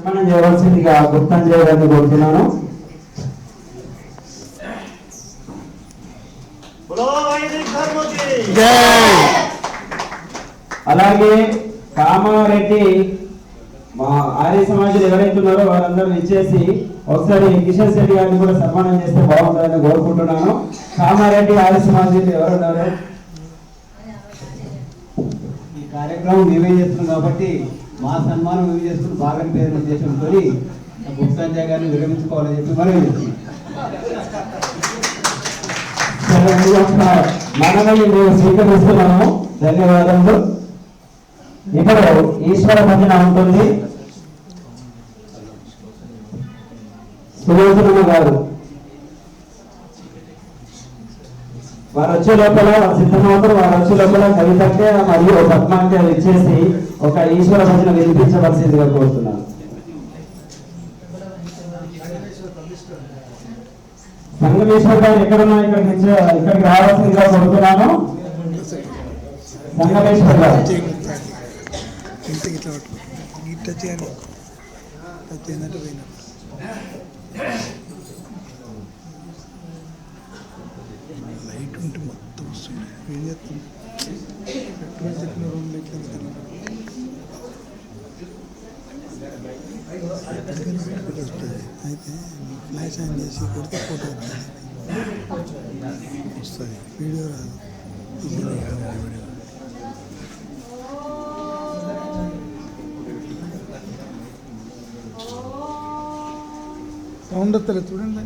మనం చేయవలసిందిగా గుర్తంజయ్ గారిని కోరుతున్నాను. అలాగే కామారెడ్డి మా ఆర్య సమాజం ఎవరైతే ఉన్నారో వారందరూ ఇచ్చేసి ఒకసారి కిషన్ శెట్టి గారిని కూడా సన్మానం చేస్తే బాగుంటుందని కోరుకుంటున్నాను. కామారెడ్డి ఆర్య సమాజం ఎవరున్నారు? ఈ కార్యక్రమం మేమే చేస్తున్నాం కాబట్టి మా సన్మానం మేము చేసుకుని బాగా పేరు ఉద్దేశంతో గుప్తాంజయ్ గారిని విరమించుకోవాలని చెప్పి మనం మనల్ని మేము స్వీకరిస్తున్నాము. ధన్యవాదములు. ఇప్పుడు ఈశ్వర భజన ఉంటుంది. సులోచన గారు వారు వచ్చే లోపల సిద్ధమవుతారు. వారు వచ్చే లోపల కవితకే మరియు పద్మాకే ఇచ్చేసి ఒక ఈశ్వర భజన వినిపించవలసిందిగా కోరుతున్నాను. సంగమేశ్వర్ గారు ఎక్కడున్నా ఇక్కడికి రావాల్సిందిగా కోరుతున్నాను. సంగమేశ్వర్ గారు లైట్ ఉంటే మొత్తం వస్తుంది. ఏం చేస్తుంది అయితే ఫ్లాష్ ఆన్ చేసి కొడితే ఫోటో వస్తుంది. వీడియో రాదు. సౌండ్ వస్తలేదు చూడండి.